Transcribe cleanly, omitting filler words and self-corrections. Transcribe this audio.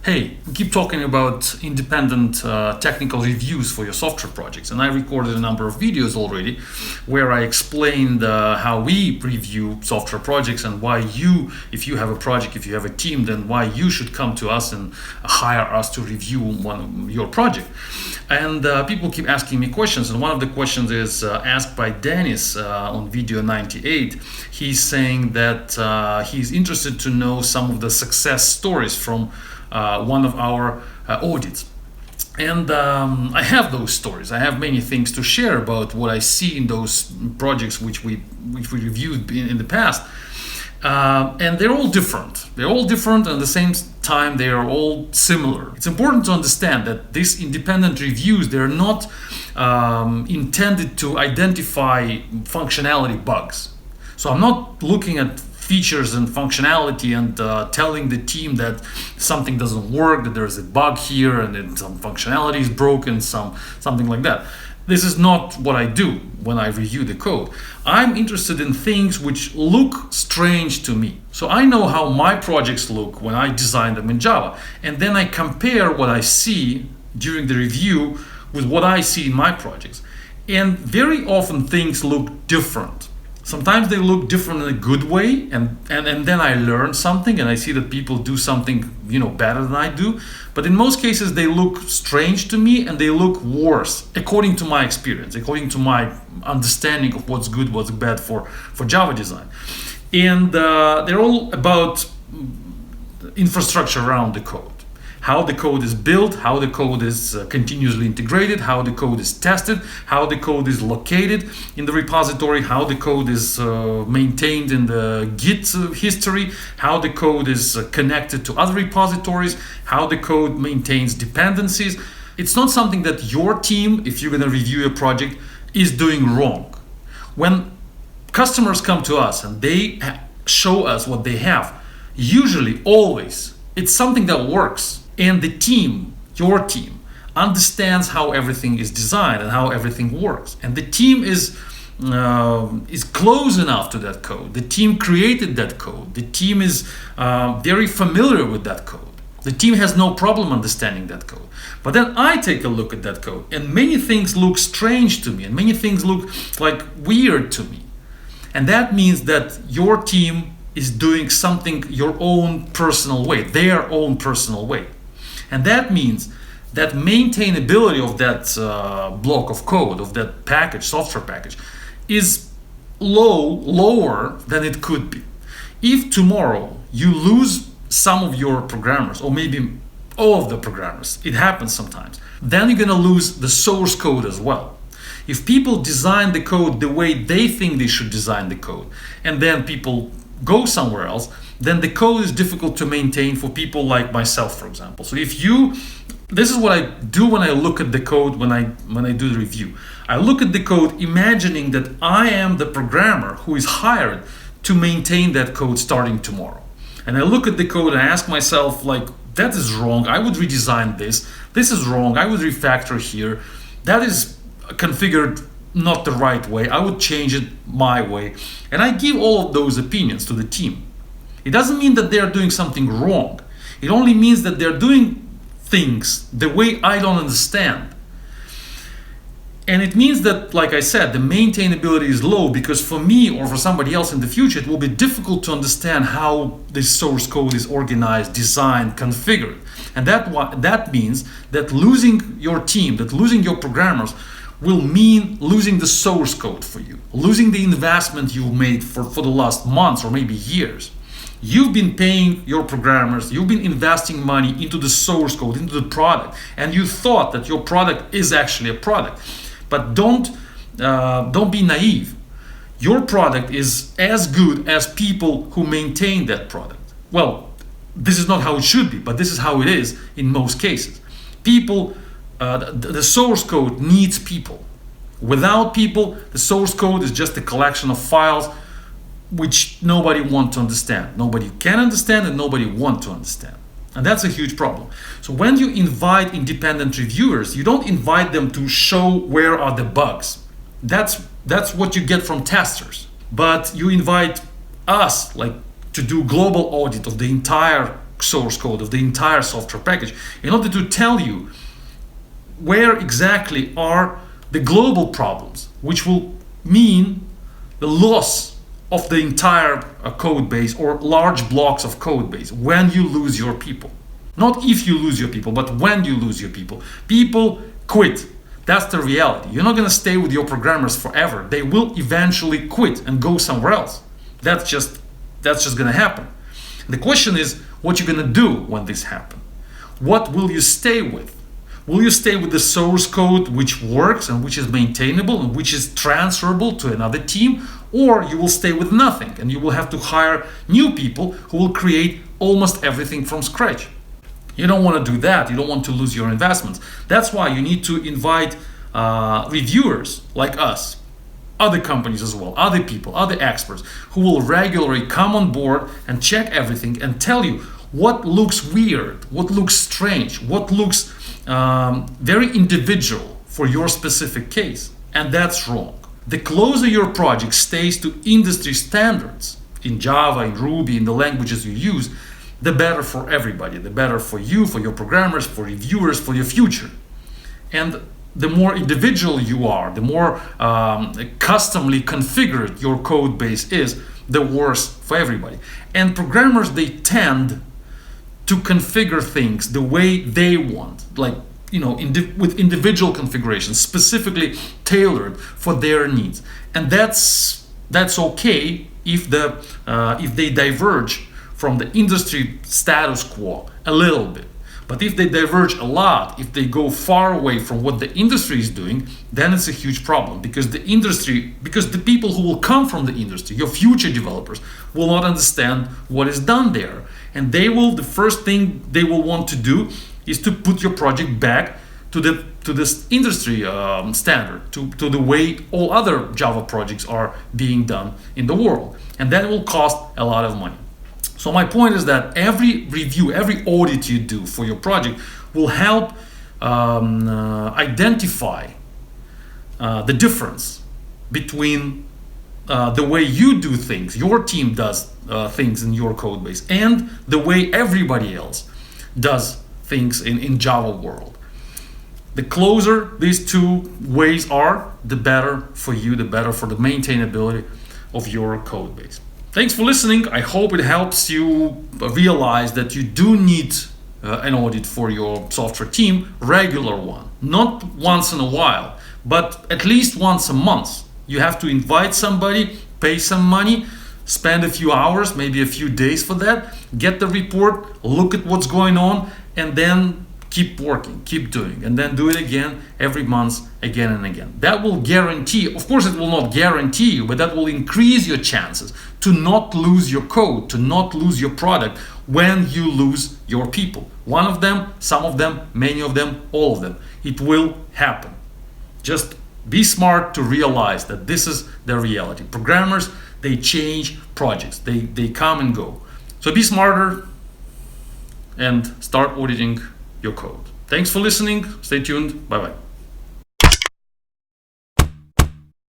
Hey, we keep talking about independent technical reviews for your software projects, and I recorded a number of videos already where I explained how we review software projects and why you, if you have a project, if you have a team, then why you should come to us and hire us to review your project. And people keep asking me questions, and one of the questions is asked by Dennis on video 98. He's saying that he's interested to know some of the success stories from one of our audits. And I have those stories. I have many things to share about what I see in those projects which we reviewed in the past. And they're all different. They're all different, and at the same time they are all similar. It's important to understand that these independent reviews, they're not intended to identify functionality bugs. So I'm not looking at features and functionality and telling the team that something doesn't work, that there's a bug here and then some functionality is broken, something like that. This is not what I do when I review the code. I'm interested in things which look strange to me. So I know how my projects look when I design them in Java, and then I compare what I see during the review with what I see in my projects. And very often things look different. Sometimes they look different in a good way, and then I learn something and I see that people do something better than I do. But in most cases they look strange to me and they look worse according to my experience, according to my understanding of what's good, what's bad for Java design. And they're all about infrastructure around the code. How the code is built, how the code is continuously integrated, how the code is tested, how the code is located in the repository, how the code is maintained in the Git history, how the code is connected to other repositories, how the code maintains dependencies. It's not something that your team, if you're going to review a project, is doing wrong. When customers come to us and they show us what they have, usually, always, it's something that works. And the team, your team, understands how everything is designed and how everything works. And the team is close enough to that code. The team created that code. The team is very familiar with that code. The team has no problem understanding that code. But then I take a look at that code, and many things look strange to me, and many things look like weird to me. And that means that your team is doing something your own personal way, their own personal way. And that means that maintainability of that block of code, of that package, software package, is lower than it could be. If tomorrow you lose some of your programmers, or maybe all of the programmers, it happens sometimes, then you're going to lose the source code as well. If people design the code the way they think they should design the code, and then people go somewhere else, then the code is difficult to maintain for people like myself, for example. So this is what I do when I look at the code, when I do the review. I look at the code imagining that I am the programmer who is hired to maintain that code starting tomorrow. And I look at the code and I ask myself, that is wrong, I would redesign this. This is wrong, I would refactor here. That is configured not the right way, I would change it my way. And I give all of those opinions to the team. It doesn't mean that they're doing something wrong. It only means that they're doing things the way I don't understand. And it means that, like I said, the maintainability is low because for me or for somebody else in the future, it will be difficult to understand how this source code is organized, designed, configured. And that means that losing your team, that losing your programmers, will mean losing the source code for you, losing the investment you made for the last months or maybe years. You've been paying your programmers, you've been investing money into the source code, into the product, and you thought that your product is actually a product. But don't be naive. Your product is as good as people who maintain that product. Well, this is not how it should be, but this is how it is in most cases. People, the source code needs people. Without people, the source code is just a collection of files which nobody wants to understand. Nobody can understand and nobody wants to understand. And that's a huge problem. So when you invite independent reviewers, you don't invite them to show where are the bugs. That's what you get from testers. But you invite us, to do global audit of the entire source code of the entire software package in order to tell you where exactly are the global problems, which will mean the loss of the entire code base or large blocks of code base when you lose your people. Not if you lose your people, but when you lose your people. People quit. That's the reality. You're not going to stay with your programmers forever. They will eventually quit and go somewhere else. That's just going to happen. The question is, what you're going to do when this happens? What will you stay with? Will you stay with the source code which works and which is maintainable and which is transferable to another team? Or you will stay with nothing and you will have to hire new people who will create almost everything from scratch. You don't want to do that. You don't want to lose your investments. That's why you need to invite reviewers like us, other companies as well, other people, other experts who will regularly come on board and check everything and tell you what looks weird, what looks strange, what looks very individual for your specific case. And that's wrong. The closer your project stays to industry standards in Java, in Ruby, in the languages you use, the better for everybody, the better for you, for your programmers, for reviewers, for your future. And the more individual you are, the more customly configured your code base is, the worse for everybody. And programmers, they tend to configure things the way they want, like, with individual configurations, specifically tailored for their needs. And that's okay if they diverge from the industry status quo a little bit. But if they diverge a lot, if they go far away from what the industry is doing, then it's a huge problem, because the people who will come from the industry, your future developers, will not understand what is done there. And the first thing they will want to do is to put your project back to this industry standard, to the way all other Java projects are being done in the world. And that will cost a lot of money. So my point is that every review, every audit you do for your project will help identify the difference between the way you do things, your team does things in your code base, and the way everybody else does things in Java world. The closer these two ways are, the better for you, the better for the maintainability of your code base. Thanks for listening. I hope it helps you realize that you do need an audit for your software team, regular one, not once in a while, but at least once a month. You have to invite somebody, pay some money, spend a few hours, maybe a few days for that, get the report, look at what's going on, and then keep working, keep doing, and then do it again every month, again and again. That will guarantee, of course it will not guarantee you, but that will increase your chances to not lose your code, to not lose your product when you lose your people. One of them, some of them, many of them, all of them. It will happen. Just be smart to realize that this is the reality. Programmers, they change projects, they come and go. So be smarter and start auditing your code. Thanks for listening. Stay tuned. Bye-bye.